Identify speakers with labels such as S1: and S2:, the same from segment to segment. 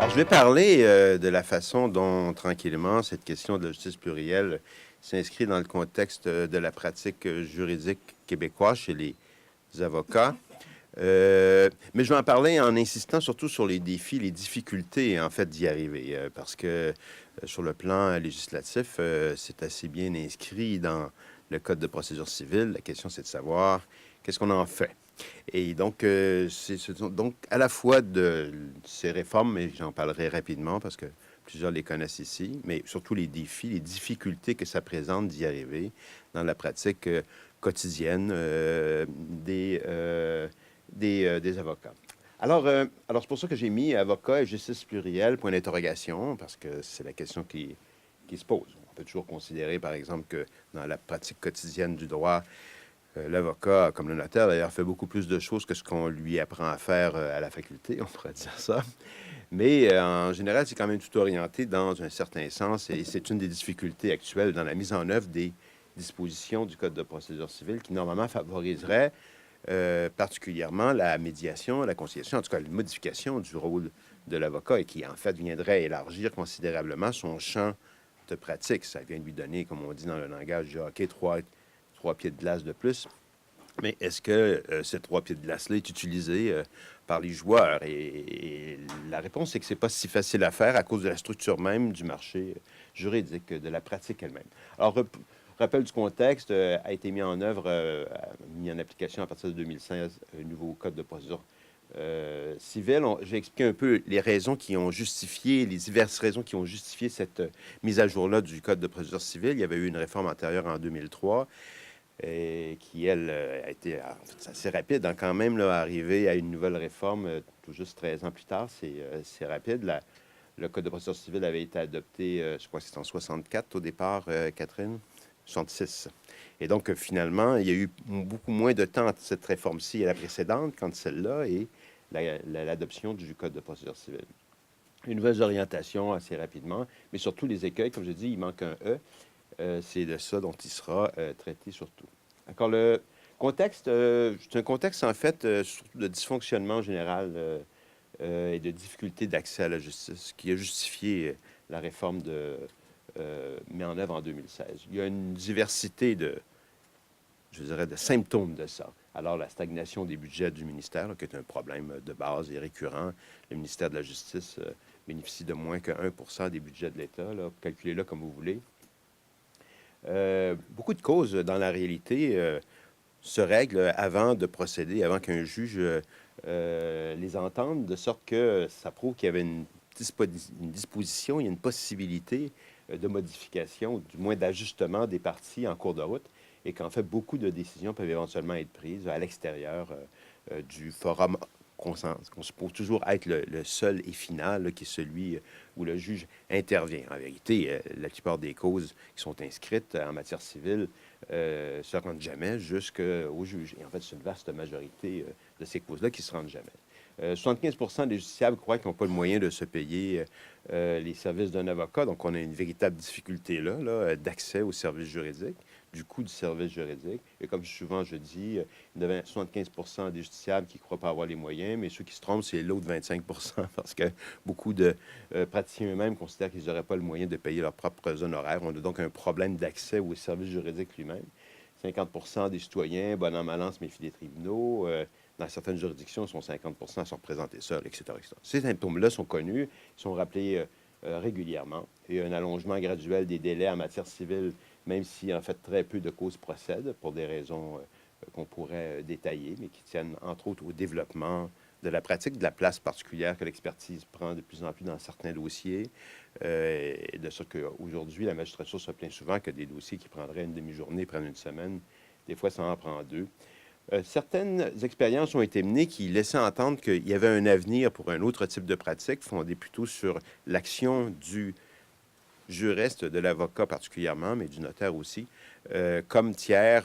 S1: Alors, je vais parler de la façon dont, tranquillement, cette question de la justice plurielle s'inscrit dans le contexte de la pratique juridique québécoise chez les avocats. Mais je vais en parler en insistant surtout sur les défis, les difficultés, en fait, d'y arriver. Parce que sur le plan législatif, c'est assez bien inscrit dans le Code de procédure civile. La question, c'est de savoir qu'est-ce qu'on en fait. Et donc, donc à la fois de ces réformes, et j'en parlerai rapidement parce que plusieurs les connaissent ici, mais surtout les défis, les difficultés que ça présente d'y arriver dans la pratique quotidienne des avocats. Alors c'est pour ça que j'ai mis avocat et justice plurielle, point d'interrogation, parce que c'est la question qui se pose. On peut toujours considérer, par exemple, que dans la pratique quotidienne du droit, l'avocat, comme le notaire, d'ailleurs, fait beaucoup plus de choses que ce qu'on lui apprend à faire à la faculté, on pourrait dire ça. Mais en général, c'est quand même tout orienté dans un certain sens et c'est une des difficultés actuelles dans la mise en œuvre des dispositions du Code de procédure civile qui, normalement, favoriserait particulièrement la médiation, la conciliation, en tout cas, la modification du rôle de l'avocat et qui, en fait, viendrait élargir considérablement son champ de pratique. Ça vient de lui donner, comme on dit dans le langage du hockey, trois pieds de glace de plus. Mais est-ce que ces trois pieds de glace-là est utilisé par les joueurs? Et la réponse, c'est que c'est pas si facile à faire à cause de la structure même du marché juridique, de la pratique elle-même. Alors, rappel du contexte, a été mis en œuvre, mis en application à partir de 2016, un nouveau code de procédure civile. J'ai expliqué un peu les raisons qui ont justifié, les diverses raisons qui ont justifié cette mise à jour-là du code de procédure civile. Il y avait eu une réforme antérieure en 2003 qui, elle, a été assez rapide, hein, quand même, là, arriver à une nouvelle réforme tout juste 13 ans plus tard. C'est rapide. Le Code de procédure civile avait été adopté, je crois que c'était en 64 au départ, Catherine, 66. Et donc, finalement, il y a eu beaucoup moins de temps entre cette réforme-ci et la précédente, quand celle-là, et l'adoption du Code de procédure civile. Une nouvelle orientation assez rapidement, mais surtout les écueils, comme je dis, il manque un E. C'est de ça dont il sera traité surtout. Encore le contexte, c'est un contexte en fait surtout de dysfonctionnement général et de difficulté d'accès à la justice qui a justifié la réforme mise en œuvre en 2016. Il y a une diversité je dirais, de symptômes de ça. Alors, la stagnation des budgets du ministère, là, qui est un problème de base et récurrent. Le ministère de la Justice bénéficie de moins que 1 % des budgets de l'État. Calculez-le comme vous voulez. Beaucoup de causes, dans la réalité, se règlent avant de procéder, avant qu'un juge les entende, de sorte que ça prouve qu'il y avait une disposition, il y a une possibilité de modification, ou du moins d'ajustement des parties en cours de route, et qu'en fait, beaucoup de décisions peuvent éventuellement être prises à l'extérieur du forum qu'on suppose toujours être le seul et final, là, qui est celui où le juge intervient. En vérité, la plupart des causes qui sont inscrites en matière civile se rendent jamais jusqu'au juge. Et en fait, c'est une vaste majorité de ces causes-là qui se rendent jamais. 75 des justiciables croient qu'ils n'ont pas le moyen de se payer les services d'un avocat. Donc, on a une véritable difficulté là d'accès aux services juridiques, du coût du service juridique. Et comme souvent je dis, il y a 75 des justiciables qui ne croient pas avoir les moyens, mais ceux qui se trompent, c'est l'autre 25 parce que beaucoup de praticiens eux-mêmes considèrent qu'ils n'auraient pas le moyen de payer leurs propres honoraires. On a donc un problème d'accès aux services juridiques lui-même. 50 des citoyens, bon an, mal an, se méfient des tribunaux. Dans certaines juridictions, ils sont 50 à se représenter seuls, etc., etc. Ces symptômes-là sont connus, sont rappelés régulièrement. Il y a un allongement graduel des délais en matière civile, même si, en fait, très peu de causes procèdent pour des raisons qu'on pourrait détailler, mais qui tiennent, entre autres, au développement de la pratique, de la place particulière que l'expertise prend de plus en plus dans certains dossiers. Et de sorte qu'aujourd'hui, la magistrature se plaint souvent que des dossiers qui prendraient une demi-journée prennent une semaine. Des fois, ça en prend deux. Certaines expériences ont été menées qui laissaient entendre qu'il y avait un avenir pour un autre type de pratique, fondé plutôt sur l'action du juriste, de l'avocat particulièrement, mais du notaire aussi, comme tiers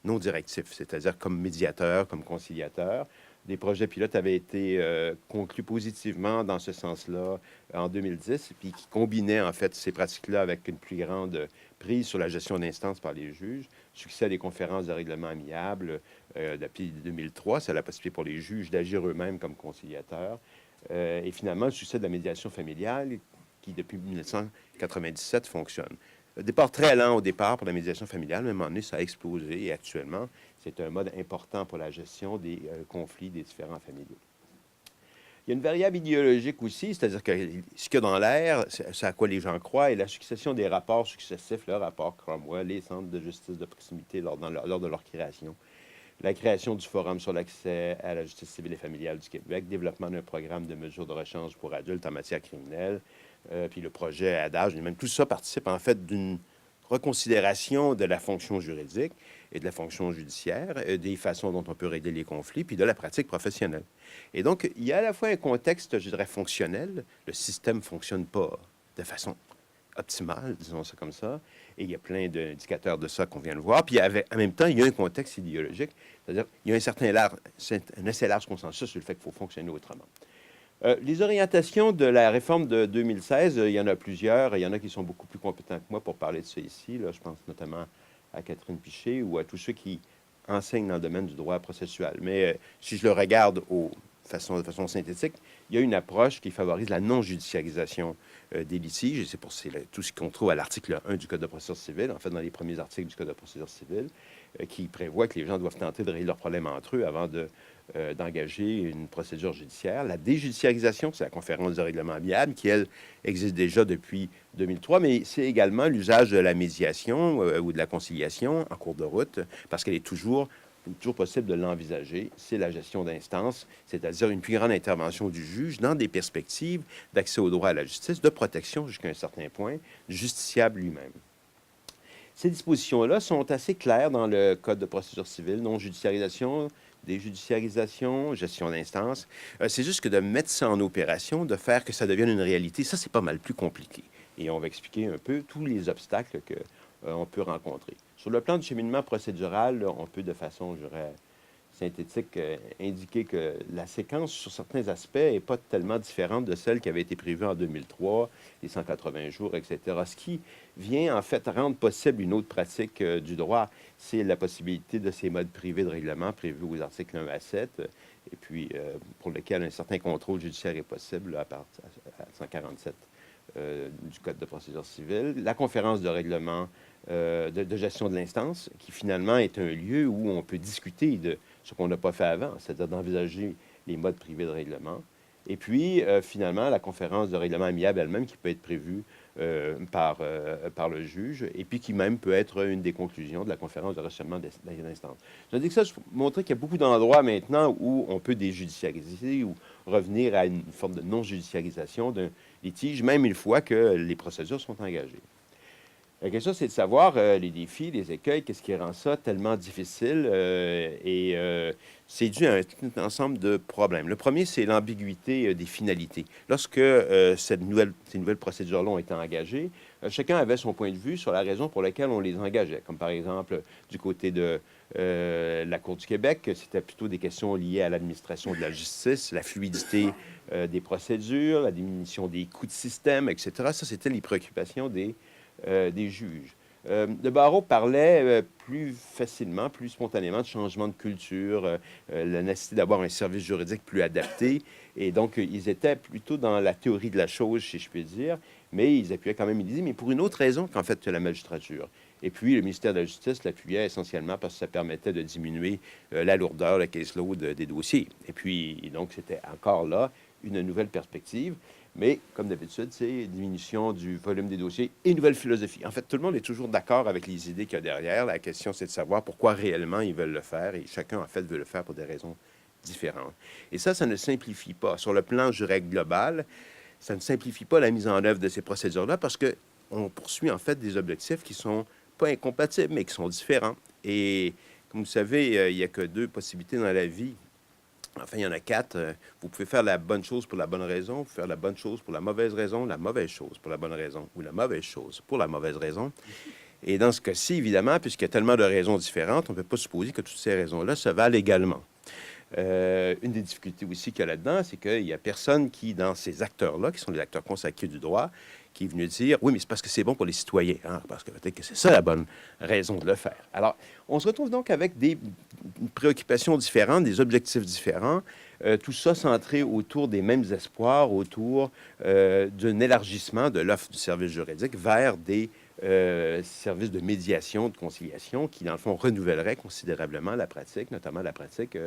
S1: non directif, c'est-à-dire comme médiateur, comme conciliateur. Des projets pilotes avaient été conclus positivement dans ce sens-là en 2010, puis qui combinaient en fait ces pratiques-là avec une plus grande prise sur la gestion d'instances par les juges. Succès des conférences de règlement amiable depuis 2003, c'est la possibilité pour les juges d'agir eux-mêmes comme conciliateurs. Et finalement, le succès de la médiation familiale, qui depuis 1997 fonctionne. Un départ très lent au départ pour la médiation familiale, mais à un moment donné, ça a explosé et actuellement, c'est un mode important pour la gestion des conflits des différents familiaux. Il y a une variable idéologique aussi, c'est-à-dire que ce qu'il y a dans l'air, c'est à quoi les gens croient, et la succession des rapports successifs, le rapport Cromwell, les centres de justice de proximité lors de leur création, la création du Forum sur l'accès à la justice civile et familiale du Québec, développement d'un programme de mesures de rechange pour adultes en matière criminelle, puis le projet Adage, même tout ça participe en fait d'une reconsidération de la fonction juridique et de la fonction judiciaire, des façons dont on peut régler les conflits, puis de la pratique professionnelle. Et donc, il y a à la fois un contexte, je dirais, fonctionnel. Le système ne fonctionne pas de façon optimale, disons ça comme ça, et il y a plein d'indicateurs de ça qu'on vient de voir. Puis, en même temps, il y a un contexte idéologique, c'est-à-dire il y a un assez large consensus sur le fait qu'il faut fonctionner autrement. Les orientations de la réforme de 2016, il y en a plusieurs. Il y en a qui sont beaucoup plus compétents que moi pour parler de ça ici. Là, je pense notamment à Catherine Piché ou à tous ceux qui enseignent dans le domaine du droit processual. Mais si je le regarde de façon synthétique, il y a une approche qui favorise la non-judiciarisation des litiges. Et c'est tout ce qu'on trouve à l'article 1 du Code de procédure civile, en fait, dans les premiers articles du Code de procédure civile, qui prévoit que les gens doivent tenter de régler leurs problèmes entre eux avant d'engager une procédure judiciaire. La déjudiciarisation, c'est la conférence de règlement amiable qui, elle, existe déjà depuis 2003, mais c'est également l'usage de la médiation ou de la conciliation en cours de route, parce qu'elle est toujours possible de l'envisager. C'est la gestion d'instance, c'est-à-dire une plus grande intervention du juge dans des perspectives d'accès au droit à la justice, de protection jusqu'à un certain point, du justiciable lui-même. Ces dispositions-là sont assez claires dans le Code de procédure civile, non-judiciarisation, déjudiciarisation, gestion d'instance. C'est juste que de mettre ça en opération, de faire que ça devienne une réalité, ça, c'est pas mal plus compliqué. Et on va expliquer un peu tous les obstacles qu'on peut rencontrer. Sur le plan du cheminement procédural, là, on peut, de façon, je dirais, synthétique, indiquer que la séquence, sur certains aspects, n'est pas tellement différente de celle qui avait été prévue en 2003, les 180 jours, etc. Ce qui vient, en fait, rendre possible une autre pratique du droit, c'est la possibilité de ces modes privés de règlement prévus aux articles 1 à 7, et puis pour lequel un certain contrôle judiciaire est possible là, à partir de 147 du Code de procédure civile. La conférence de règlement de gestion de l'instance, qui finalement est un lieu où on peut discuter de ce qu'on n'a pas fait avant, c'est-à-dire d'envisager les modes privés de règlement. Et puis, finalement, la conférence de règlement amiable elle-même qui peut être prévue par le juge et puis qui même peut être une des conclusions de la conférence de rationnement d'instance. Je dis que ça, je montrer qu'il y a beaucoup d'endroits maintenant où on peut déjudiciariser ou revenir à une forme de non-judiciarisation d'un litige, même une fois que les procédures sont engagées. La question, c'est de savoir les défis, les écueils, qu'est-ce qui rend ça tellement difficile. C'est dû à un ensemble de problèmes. Le premier, c'est l'ambiguïté des finalités. Lorsque ces nouvelles procédures-là ont été engagées, chacun avait son point de vue sur la raison pour laquelle on les engageait. Comme par exemple, du côté de la Cour du Québec, c'était plutôt des questions liées à l'administration de la justice, la fluidité des procédures, la diminution des coûts de système, etc. Ça, c'était les préoccupations des juges. Le barreau parlait plus facilement, plus spontanément de changement de culture, la nécessité d'avoir un service juridique plus adapté. Et donc, ils étaient plutôt dans la théorie de la chose, si je puis dire, mais ils appuyaient quand même, ils disaient, mais pour une autre raison qu'en fait la magistrature. Et puis, le ministère de la Justice l'appuyait essentiellement parce que ça permettait de diminuer la lourdeur, le caseload des dossiers. Et puis, donc, c'était encore là une nouvelle perspective. Mais, comme d'habitude, c'est diminution du volume des dossiers et nouvelle philosophie. En fait, tout le monde est toujours d'accord avec les idées qu'il y a derrière. La question, c'est de savoir pourquoi réellement ils veulent le faire. Et chacun, en fait, veut le faire pour des raisons différentes. Et ça ne simplifie pas. Sur le plan, je dirais, global, ça ne simplifie pas la mise en œuvre de ces procédures-là parce qu'on poursuit, en fait, des objectifs qui sont pas incompatibles, mais qui sont différents. Et, comme vous savez, il n'y a que 2 possibilités dans la vie. Enfin, il y en a 4. Vous pouvez faire la bonne chose pour la bonne raison, vous pouvez faire la bonne chose pour la mauvaise raison, la mauvaise chose pour la bonne raison, ou la mauvaise chose pour la mauvaise raison. Et dans ce cas-ci, évidemment, puisqu'il y a tellement de raisons différentes, on ne peut pas supposer que toutes ces raisons-là se valent également. Une des difficultés aussi qu'il y a là-dedans, c'est qu'il n'y a personne qui, dans ces acteurs-là, qui sont les acteurs consacrés du droit, qui est venu dire, oui, mais c'est parce que c'est bon pour les citoyens, hein, parce que peut-être que c'est ça la bonne raison de le faire. Alors, on se retrouve donc avec des préoccupations différentes, des objectifs différents, tout ça centré autour des mêmes espoirs, autour d'un élargissement de l'offre du service juridique vers des services de médiation, de conciliation, qui, dans le fond, renouvelleraient considérablement la pratique, notamment la pratique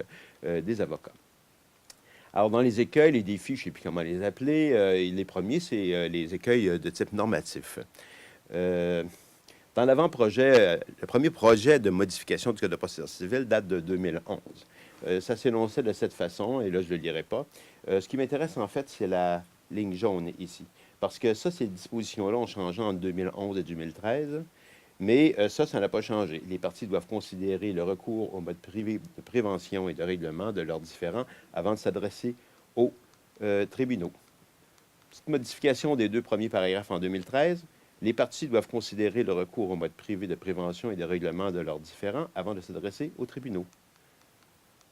S1: des avocats. Alors, dans les écueils, les défis, je ne sais plus comment les appeler, les premiers, c'est les écueils de type normatif. Dans l'avant-projet, le premier projet de modification du Code de procédure civile date de 2011. Ça s'énonçait de cette façon, et là, je ne le lirai pas. Ce qui m'intéresse, en fait, c'est la ligne jaune ici. Parce que ça, ces dispositions-là ont changé en 2011 et 2013. Mais ça n'a pas changé. Les parties doivent considérer le recours au mode privé de prévention et de règlement de leurs différends avant de s'adresser aux tribunaux. Petite modification des deux premiers paragraphes en 2013. Les parties doivent considérer le recours au mode privé de prévention et de règlement de leurs différends avant de s'adresser aux tribunaux.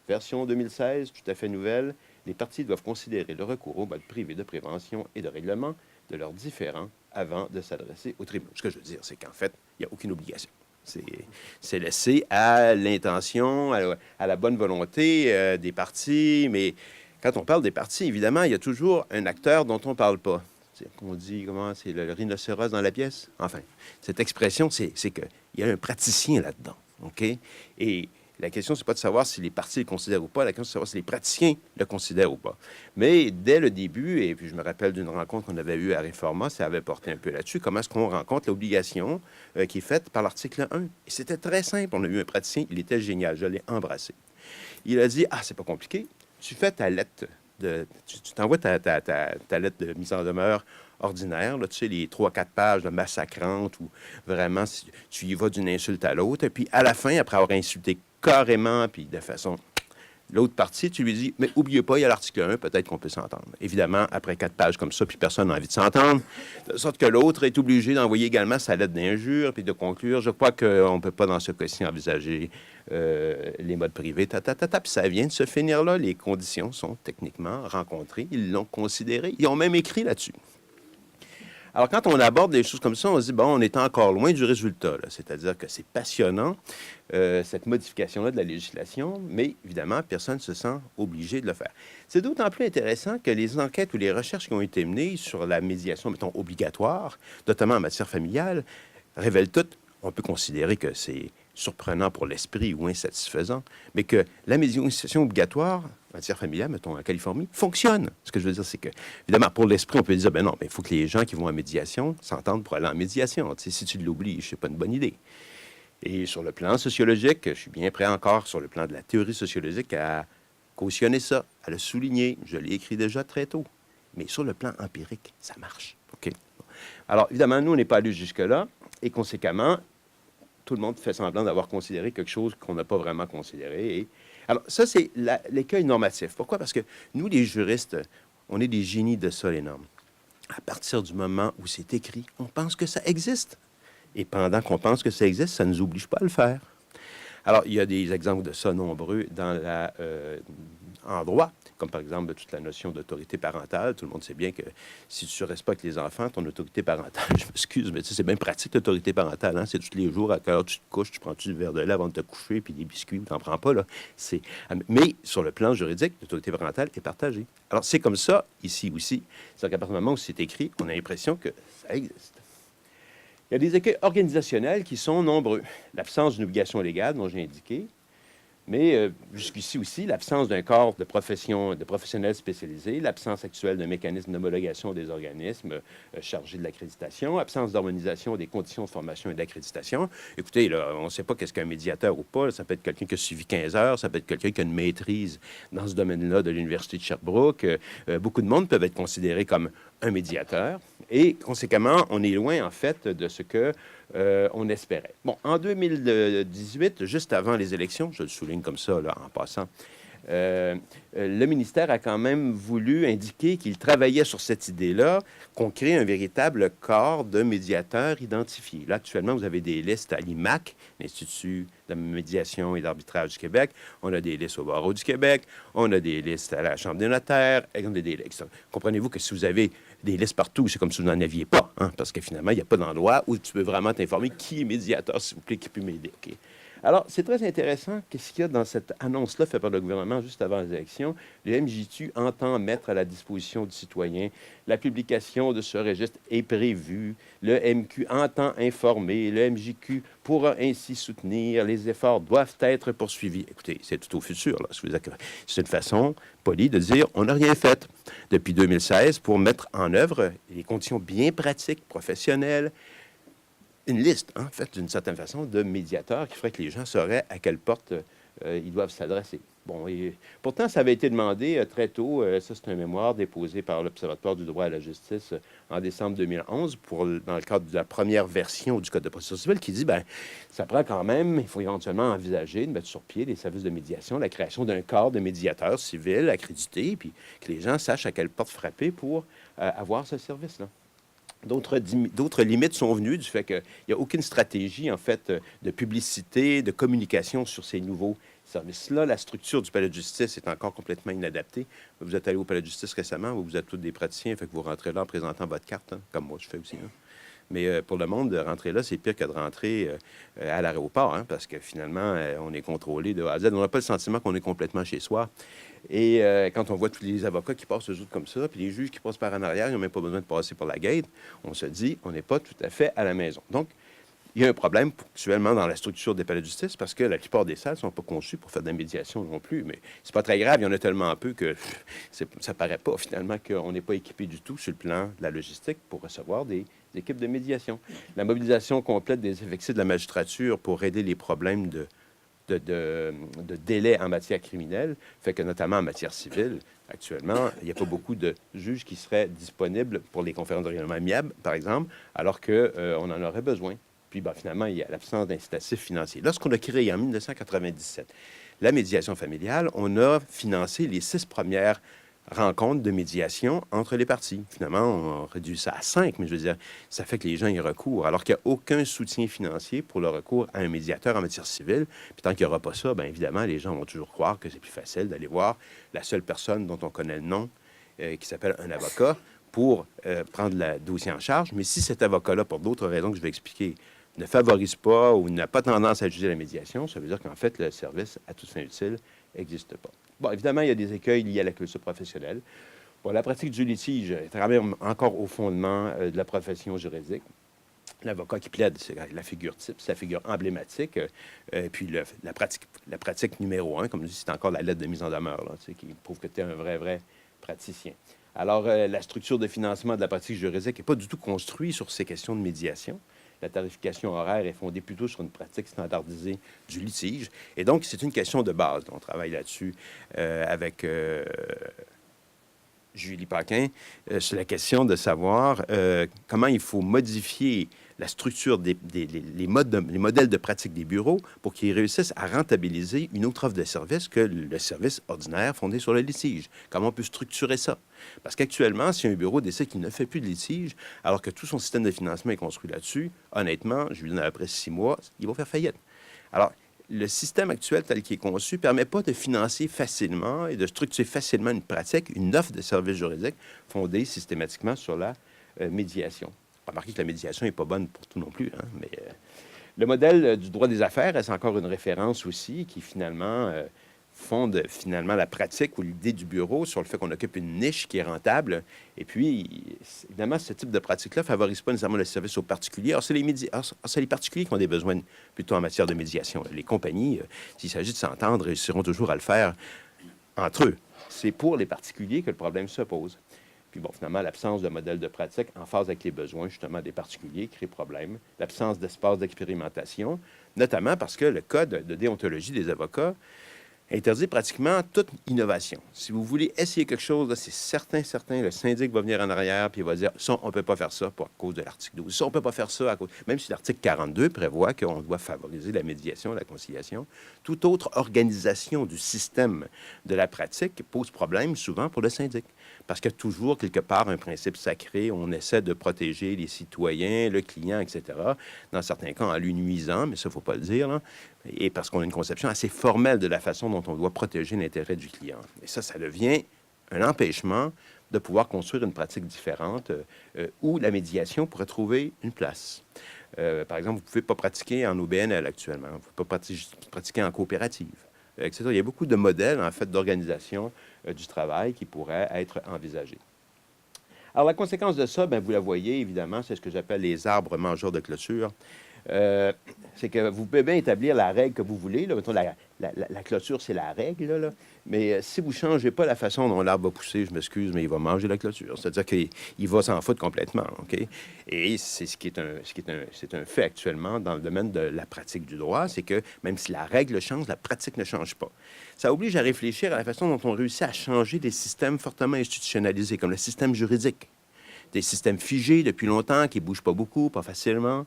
S1: Version 2016, tout à fait nouvelle. Les parties doivent considérer le recours au mode privé de prévention et de règlement de leurs différends avant de s'adresser aux tribunaux. Ce que je veux dire, c'est qu'en fait, il n'y a aucune obligation. C'est laissé à l'intention, à la bonne volonté des parties. Mais quand on parle des parties, évidemment, il y a toujours un acteur dont on ne parle pas. On dit, comment, c'est le rhinocéros dans la pièce? Enfin, cette expression, c'est qu'il y a un praticien là-dedans. OK? Et la question, c'est pas de savoir si les parties le considèrent ou pas. La question, c'est de savoir si les praticiens le considèrent ou pas. Mais dès le début, et puis je me rappelle d'une rencontre qu'on avait eue à Réforma, ça avait porté un peu là-dessus, comment est-ce qu'on rencontre l'obligation qui est faite par l'article 1. Et c'était très simple. On a eu un praticien, il était génial, je l'ai embrassé. Il a dit, ah, c'est pas compliqué, tu fais ta lettre, tu t'envoies ta lettre de mise en demeure ordinaire, là, tu sais, les 3-4 pages de massacrantes où vraiment tu y vas d'une insulte à l'autre. Et puis à la fin, après avoir insulté carrément, puis de façon... L'autre partie, tu lui dis, mais oubliez pas, il y a l'article 1, peut-être qu'on peut s'entendre. Évidemment, après 4 pages comme ça, puis personne n'a envie de s'entendre, de sorte que l'autre est obligé d'envoyer également sa lettre d'injure, puis de conclure. Je crois qu'on ne peut pas, dans ce cas-ci, envisager les modes privés, puis ça vient de se finir là. Les conditions sont techniquement rencontrées. Ils l'ont considéré. Ils ont même écrit là-dessus. Alors, quand on aborde des choses comme ça, on se dit, bon, on est encore loin du résultat. C'est-à-dire que c'est passionnant, cette modification-là de la législation, mais évidemment, personne ne se sent obligé de le faire. C'est d'autant plus intéressant que les enquêtes ou les recherches qui ont été menées sur la médiation, mettons, obligatoire, notamment en matière familiale, révèlent toutes, on peut considérer que c'est surprenant pour l'esprit ou insatisfaisant, mais que la médiation obligatoire en matière familiale, mettons en Californie, fonctionne. Ce que je veux dire, c'est que, évidemment, pour l'esprit, on peut dire, ben non, mais il faut que les gens qui vont en médiation s'entendent pour aller en médiation. Tu sais, si tu l'obliges, c'est pas une bonne idée. Et sur le plan sociologique, je suis bien prêt encore, sur le plan de la théorie sociologique, à cautionner ça, à le souligner. Je l'ai écrit déjà très tôt. Mais sur le plan empirique, ça marche. OK? Alors, évidemment, nous, on n'est pas allés jusque-là, et conséquemment, tout le monde fait semblant d'avoir considéré quelque chose qu'on n'a pas vraiment considéré. Et... Alors, ça, c'est l'écueil normatif. Pourquoi? Parce que nous, les juristes, on est des génies de ça, les normes. À partir du moment où c'est écrit, on pense que ça existe. Et pendant qu'on pense que ça existe, ça ne nous oblige pas à le faire. Alors, il y a des exemples de ça nombreux en droit, comme par exemple toute la notion d'autorité parentale. Tout le monde sait bien que si tu respectes les enfants, ton autorité parentale, je m'excuse, mais tu sais, c'est bien pratique l'autorité parentale. Hein? C'est tous les jours, à quelle heure tu te couches, tu prends-tu du verre de lait avant de te coucher, puis des biscuits, tu n'en prends pas. Là. Mais sur le plan juridique, l'autorité parentale est partagée. Alors, c'est comme ça, ici aussi. C'est-à-dire qu'à partir du moment où c'est écrit, on a l'impression que ça existe. Il y a des écueils organisationnels qui sont nombreux. L'absence d'une obligation légale, dont j'ai indiqué, mais jusqu'ici aussi, l'absence d'un corps de professionnels spécialisés, l'absence actuelle d'un mécanisme d'homologation des organismes chargés de l'accréditation, absence d'harmonisation des conditions de formation et d'accréditation. Écoutez, là, on ne sait pas qu'est-ce qu'un médiateur ou pas. Ça peut être quelqu'un qui a suivi 15 heures, ça peut être quelqu'un qui a une maîtrise dans ce domaine-là de l'Université de Sherbrooke. Beaucoup de monde peuvent être considérés comme un médiateur. Et, conséquemment, on est loin, en fait, de ce que on espérait. Bon, en 2018, juste avant les élections, je le souligne comme ça, là, en passant, le ministère a quand même voulu indiquer qu'il travaillait sur cette idée-là, qu'on crée un véritable corps de médiateurs identifiés. Là, actuellement, vous avez des listes à l'IMAC, l'Institut de médiation et d'arbitrage du Québec. On a des listes au Barreau du Québec. On a des listes à la Chambre des notaires. Et on a des listes. Comprenez-vous que si vous avez des listes partout, c'est comme si vous n'en aviez pas, hein, parce que finalement, il n'y a pas d'endroit où tu peux vraiment t'informer qui est médiateur, s'il vous plaît, qui peut m'aider. Okay? Alors, c'est très intéressant. Qu'est-ce qu'il y a dans cette annonce-là faite par le gouvernement juste avant les élections? Le MJQ entend mettre à la disposition du citoyen. La publication de ce registre est prévue. Le MQ entend informer. Le MJQ pourra ainsi soutenir. Les efforts doivent être poursuivis. Écoutez, c'est tout au futur. Là. C'est une façon polie de dire on n'a rien fait depuis 2016 pour mettre en œuvre les conditions bien pratiques, professionnelles, une liste, en fait, d'une certaine façon, de médiateurs qui ferait que les gens sauraient à quelle porte ils doivent s'adresser. Bon, et pourtant, ça avait été demandé très tôt. Ça, c'est un mémoire déposé par l'Observatoire du droit à la justice en décembre 2011 dans le cadre de la première version du Code de procédure civile qui dit, bien, ça prend quand même, il faut éventuellement envisager de mettre sur pied des services de médiation, la création d'un corps de médiateurs civils accrédités, puis que les gens sachent à quelle porte frapper pour avoir ce service-là. D'autres limites sont venues du fait qu'il n'y a aucune stratégie, en fait, de publicité, de communication sur ces nouveaux services-là. La structure du palais de justice est encore complètement inadaptée. Vous êtes allé au palais de justice récemment, vous êtes tous des praticiens, fait que vous rentrez là en présentant votre carte, hein, comme moi je fais aussi. Hein. Mais pour le monde, de rentrer là, c'est pire que de rentrer à l'aéroport, hein, parce que finalement, on est contrôlé de A à Z. On n'a pas le sentiment qu'on est complètement chez soi. Et quand on voit tous les avocats qui passent eux autres comme ça, puis les juges qui passent par en arrière, ils n'ont même pas besoin de passer par la gate, on se dit, on n'est pas tout à fait à la maison. Donc, il y a un problème actuellement dans la structure des palais de justice parce que la plupart des salles ne sont pas conçues pour faire de la médiation non plus. Mais c'est pas très grave, il y en a tellement peu que ça paraît pas finalement qu'on n'est pas équipé du tout sur le plan de la logistique pour recevoir des équipes de médiation. La mobilisation complète des effectifs de la magistrature pour aider les problèmes de délai en matière criminelle fait que, notamment en matière civile, actuellement, il n'y a pas beaucoup de juges qui seraient disponibles pour les conférences de règlement amiable, par exemple, alors qu'on en aurait besoin. Puis, finalement, il y a l'absence d'incitatifs financiers. Lorsqu'on a créé en 1997 la médiation familiale, on a financé les 6 premières rencontres de médiation entre les parties. Finalement, on a réduit ça à 5, mais je veux dire, ça fait que les gens y recourent, alors qu'il n'y a aucun soutien financier pour le recours à un médiateur en matière civile. Puis tant qu'il n'y aura pas ça, bien évidemment, les gens vont toujours croire que c'est plus facile d'aller voir la seule personne dont on connaît le nom, qui s'appelle un avocat, pour prendre le dossier en charge. Mais si cet avocat-là, pour d'autres raisons que je vais expliquer, ne favorise pas ou n'a pas tendance à juger la médiation, ça veut dire qu'en fait, le service à toute fin utile n'existe pas. Bon, évidemment, il y a des écueils liés à la culture professionnelle. Bon, la pratique du litige est quand même encore au fondement de la profession juridique. L'avocat qui plaide, c'est la figure type, c'est la figure emblématique. Puis la pratique numéro 1, comme je dis, c'est encore la lettre de mise en demeure, là, qui prouve que tu es un vrai praticien. Alors, la structure de financement de la pratique juridique n'est pas du tout construite sur ces questions de médiation. La tarification horaire est fondée plutôt sur une pratique standardisée du litige. Et donc, c'est une question de base. On travaille là-dessus avec Julie Paquin sur la question de savoir comment il faut modifier la structure les modèles de pratique des bureaux pour qu'ils réussissent à rentabiliser une autre offre de service que le service ordinaire fondé sur le litige. Comment on peut structurer ça? Parce qu'actuellement, si un bureau décide qu'il ne fait plus de litige, alors que tout son système de financement est construit là-dessus, honnêtement, je lui donne après 6 mois, il va faire faillite. Alors, le système actuel tel qu'il est conçu ne permet pas de financer facilement et de structurer facilement une pratique, une offre de services juridiques fondée systématiquement sur la médiation. Remarquez que la médiation n'est pas bonne pour tout non plus, hein, mais le modèle du droit des affaires est encore une référence aussi qui finalement fonde la pratique ou l'idée du bureau sur le fait qu'on occupe une niche qui est rentable. Et puis, évidemment, ce type de pratique-là ne favorise pas nécessairement le service aux particuliers. Alors, c'est les particuliers qui ont des besoins plutôt en matière de médiation. Les compagnies, s'il s'agit de s'entendre, réussiront toujours à le faire entre eux. C'est pour les particuliers que le problème se pose. Puis bon, finalement, l'absence de modèle de pratique en phase avec les besoins, justement, des particuliers crée problème. L'absence d'espace d'expérimentation, notamment parce que le code de déontologie des avocats interdit pratiquement toute innovation. Si vous voulez essayer quelque chose, c'est certain, le syndic va venir en arrière puis il va dire ça, on ne peut pas faire ça pour, à cause de l'article 12. Ça, on ne peut pas faire ça à cause. Même si l'article 42 prévoit qu'on doit favoriser la médiation, la conciliation, toute autre organisation du système de la pratique pose problème souvent pour le syndic. Parce qu'il y a toujours quelque part un principe sacré, on essaie de protéger les citoyens, le client, etc. Dans certains cas, en lui nuisant, mais ça, il ne faut pas le dire, là. Et parce qu'on a une conception assez formelle de la façon dont on doit protéger l'intérêt du client. Et ça devient un empêchement de pouvoir construire une pratique différente où la médiation pourrait trouver une place. Par exemple, vous ne pouvez pas pratiquer en OBNL actuellement, vous ne pouvez pas pratiquer en coopérative, etc. Il y a beaucoup de modèles, en fait, d'organisation du travail qui pourraient être envisagés. Alors, la conséquence de ça, bien, vous la voyez, évidemment, c'est ce que j'appelle les arbres mangeurs de clôture. C'est que vous pouvez bien établir la règle que vous voulez. Là. Mettons, la clôture, c'est la règle. Là. Mais si vous ne changez pas la façon dont l'arbre va pousser, je m'excuse, mais il va manger la clôture. C'est-à-dire qu'il va s'en foutre complètement. OK? Et c'est c'est un fait actuellement dans le domaine de la pratique du droit, c'est que même si la règle change, la pratique ne change pas. Ça oblige à réfléchir à la façon dont on réussit à changer des systèmes fortement institutionnalisés, comme le système juridique. Des systèmes figés depuis longtemps, qui ne bougent pas beaucoup, pas facilement.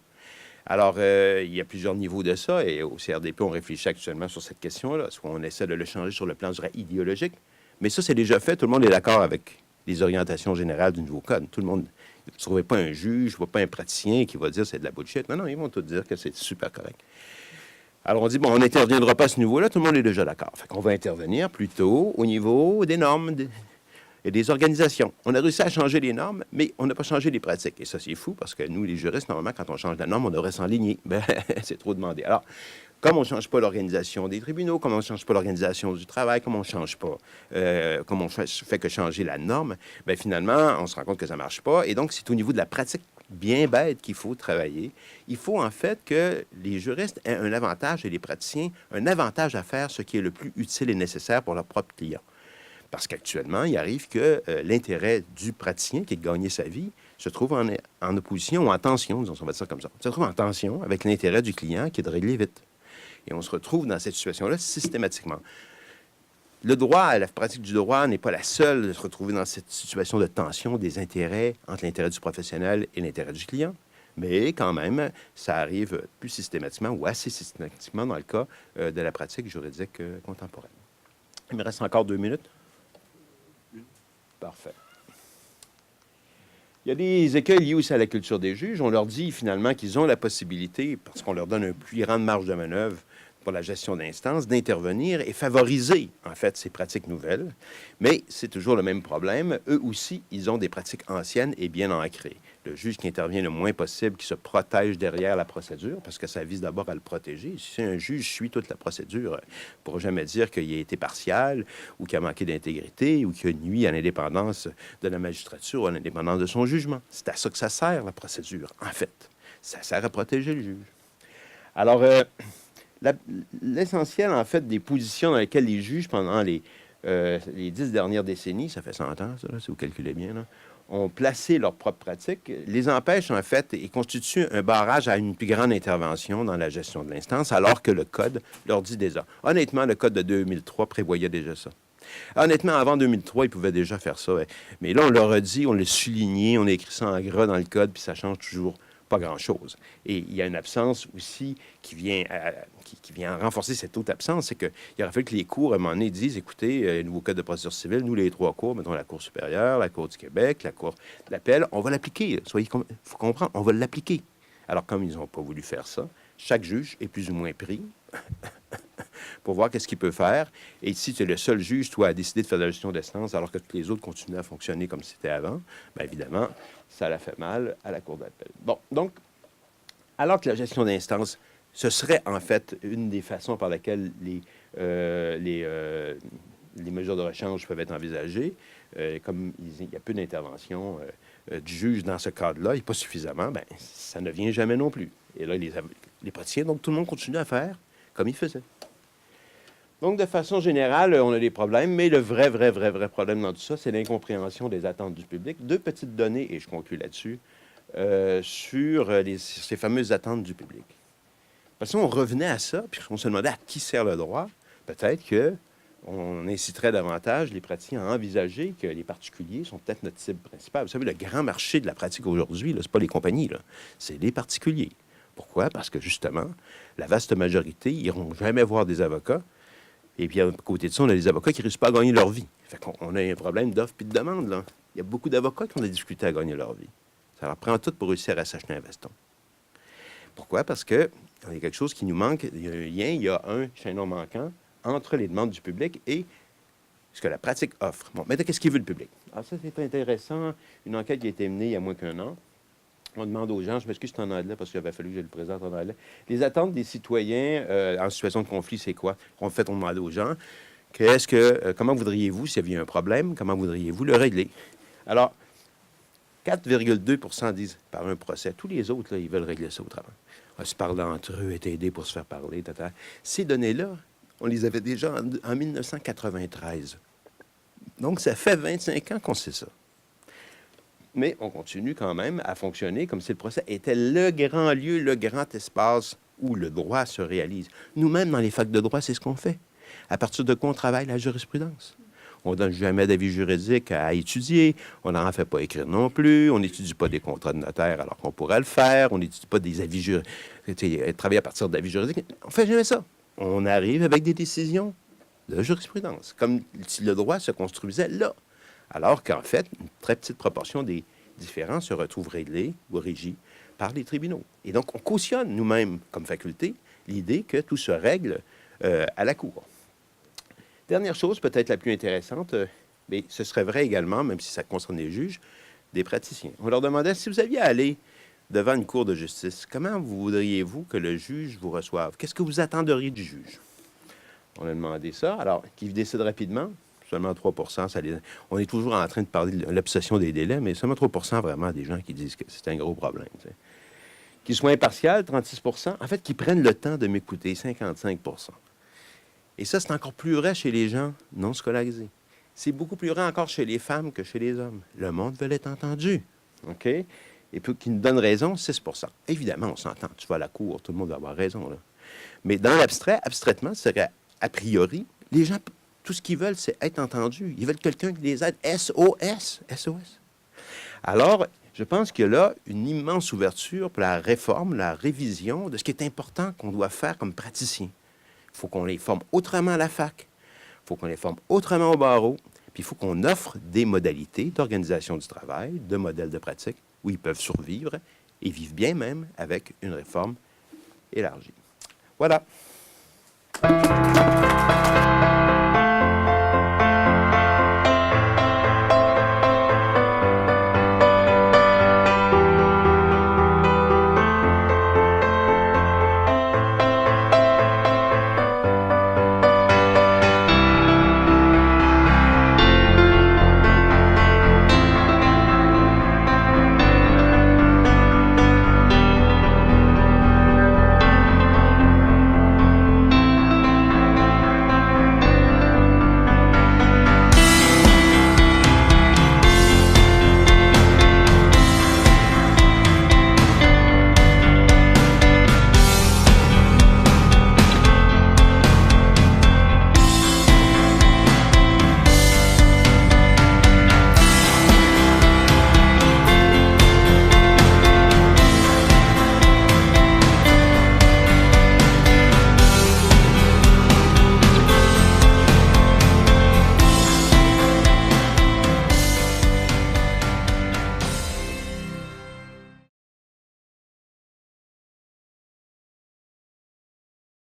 S1: Alors, il y a plusieurs niveaux de ça, et au CRDP, on réfléchit actuellement sur cette question-là. Est-ce qu'on essaie de le changer sur le plan, je dirais, idéologique? Mais ça, c'est déjà fait. Tout le monde est d'accord avec les orientations générales du nouveau code. Tout le monde, vous ne trouverez pas un juge, pas un praticien qui va dire c'est de la bullshit. Non, ils vont tous dire que c'est super correct. Alors, on dit, bon, on n'interviendra pas à ce niveau-là. Tout le monde est déjà d'accord. Fait qu'on va intervenir plutôt au niveau des normes, et des organisations. On a réussi à changer les normes, mais on n'a pas changé les pratiques. Et ça, c'est fou, parce que nous, les juristes, normalement, quand on change la norme, on devrait s'enligner. Ben, c'est trop demandé. Alors, comme on ne change pas l'organisation des tribunaux, comme on ne change pas l'organisation du travail, comme on ne change pas, comme on fait que changer la norme, bien, finalement, on se rend compte que ça ne marche pas. Et donc, c'est au niveau de la pratique bien bête qu'il faut travailler. Il faut, en fait, que les juristes aient un avantage et les praticiens un avantage à faire ce qui est le plus utile et nécessaire pour leur propre client. Parce qu'actuellement, il arrive que l'intérêt du praticien qui a gagné sa vie se trouve en opposition ou en tension, disons, on va dire ça comme ça, se trouve en tension avec l'intérêt du client qui est de régler vite. Et on se retrouve dans cette situation-là systématiquement. Le droit, la pratique du droit n'est pas la seule de se retrouver dans cette situation de tension des intérêts entre l'intérêt du professionnel et l'intérêt du client. Mais quand même, ça arrive plus systématiquement ou assez systématiquement dans le cas de la pratique juridique contemporaine. Il me reste encore 2 minutes. Parfait. Il y a des écueils liés aussi à la culture des juges. On leur dit finalement qu'ils ont la possibilité, parce qu'on leur donne une plus grande marge de manœuvre pour la gestion d'instances, d'intervenir et favoriser, en fait, ces pratiques nouvelles. Mais c'est toujours le même problème. Eux aussi, ils ont des pratiques anciennes et bien ancrées. Le juge qui intervient le moins possible, qui se protège derrière la procédure, parce que ça vise d'abord à le protéger. Si un juge suit toute la procédure, il ne pourra jamais dire qu'il a été partial ou qu'il a manqué d'intégrité ou qu'il a nuit à l'indépendance de la magistrature ou à l'indépendance de son jugement. C'est à ça que ça sert, la procédure, en fait. Ça sert à protéger le juge. Alors, l'essentiel, en fait, des positions dans lesquelles les juges, pendant les 10 dernières décennies, ça fait 100 ans, ça, là, si vous calculez bien, là, ont placé leurs propres pratiques, les empêchent, en fait, et constituent un barrage à une plus grande intervention dans la gestion de l'instance, alors que le Code leur dit déjà. Honnêtement, le Code de 2003 prévoyait déjà ça. Honnêtement, avant 2003, ils pouvaient déjà faire ça. Mais là, on leur a dit, on l'a souligné, on a écrit ça en gras dans le Code, puis ça change toujours pas grand-chose. Et il y a une absence aussi qui vient renforcer cette autre absence, c'est qu'il aurait fallu que les cours, à un moment donné, disent, écoutez, nouveau code de procédure civile, nous, les 3 cours, mettons la Cour supérieure, la Cour du Québec, la Cour d'appel, on va l'appliquer. Il faut comprendre, on va l'appliquer. Alors, comme ils n'ont pas voulu faire ça, chaque juge est plus ou moins pris pour voir qu'est-ce qu'il peut faire. Et si tu es le seul juge, toi, à décider de faire de la gestion d'instance, alors que tous les autres continuent à fonctionner comme c'était avant, bien évidemment, ça l'a fait mal à la Cour d'appel. Bon, donc, alors que la gestion d'instance, ce serait en fait une des façons par laquelle les mesures de rechange peuvent être envisagées, comme il y a peu d'intervention du juge dans ce cadre-là, et pas suffisamment, bien, ça ne vient jamais non plus. Et là, les praticiens, donc tout le monde continue à faire comme il faisait. Donc, de façon générale, on a des problèmes, mais le vrai problème dans tout ça, c'est l'incompréhension des attentes du public. 2 petites données, et je conclue là-dessus, sur ces fameuses attentes du public. Parce qu'on revenait à ça, puis on se demandait à qui sert le droit. Peut-être que on inciterait davantage les praticiens à envisager que les particuliers sont peut-être notre cible principale. Vous savez, le grand marché de la pratique aujourd'hui, ce n'est pas les compagnies, c'est les particuliers. Pourquoi? Parce que, justement, la vaste majorité n'iront jamais voir des avocats. Et puis, à côté de ça, on a des avocats qui ne réussissent pas à gagner leur vie. Fait qu'on a un problème d'offre et de demande, là. Il y a beaucoup d'avocats qui ont des difficultés à gagner leur vie. Ça leur prend tout pour réussir à s'acheter un veston. Pourquoi? Parce qu'il y a quelque chose qui nous manque. Il y a un lien, il y a un chaînon manquant entre les demandes du public et ce que la pratique offre. Bon, maintenant, qu'est-ce qu'il veut le public? Alors ça, c'est intéressant. Une enquête qui a été menée il y a moins qu'un an. On demande aux gens, je m'excuse, c'est en anglais parce qu'il avait fallu que je le présente en anglais. Les attentes des citoyens en situation de conflit, c'est quoi? En fait, on demande aux gens, comment voudriez-vous, s'il y avait un problème, comment voudriez-vous le régler? Alors, 4,2 disent par un procès. Tous les autres, là, ils veulent régler ça autrement. On se parler entre eux, être aidés pour se faire parler, etc. Ces données-là, on les avait déjà en 1993. Donc, ça fait 25 ans qu'on sait ça. Mais on continue quand même à fonctionner comme si le procès était le grand lieu, le grand espace où le droit se réalise. Nous-mêmes, dans les facs de droit, c'est ce qu'on fait. À partir de quoi on travaille la jurisprudence? On ne donne jamais d'avis juridique à étudier. On n'en fait pas écrire non plus. On n'étudie pas des contrats de notaire alors qu'on pourrait le faire. On n'étudie pas des avis juridiques. Travailler à partir d'avis juridiques. On ne fait jamais ça. On arrive avec des décisions de jurisprudence, comme si le droit se construisait là. Alors qu'en fait, une très petite proportion des différends se retrouvent réglés ou régis par les tribunaux. Et donc, on cautionne nous-mêmes, comme faculté, l'idée que tout se règle à la Cour. Dernière chose, peut-être la plus intéressante, mais ce serait vrai également, même si ça concerne les juges, des praticiens. On leur demandait, si vous aviez à aller devant une cour de justice, comment voudriez-vous que le juge vous reçoive? Qu'est-ce que vous attendriez du juge? On a demandé ça. Alors, qui décide rapidement? Seulement 3 on est toujours en train de parler de l'obsession des délais, mais seulement 3 vraiment des gens qui disent que c'est un gros problème. Qu'ils soient impartials, 36 en fait, qui prennent le temps de m'écouter, 55 Et ça, c'est encore plus vrai chez les gens non scolarisés. C'est beaucoup plus vrai encore chez les femmes que chez les hommes. Le monde veut être entendu. OK? Et puis, qui nous donne raison, 6 Évidemment, on s'entend. Tu vas à la cour, tout le monde va avoir raison. Là. Mais dans l'abstrait, abstraitement, ce serait a priori, les gens, tout ce qu'ils veulent, c'est être entendus. Ils veulent quelqu'un qui les aide. SOS. SOS. Alors, je pense qu'il y a là une immense ouverture pour la réforme, la révision de ce qui est important qu'on doit faire comme praticien. Il faut qu'on les forme autrement à la fac. Il faut qu'on les forme autrement au barreau. Puis il faut qu'on offre des modalités d'organisation du travail, de modèles de pratique, où ils peuvent survivre et vivre bien même avec une réforme élargie. Voilà.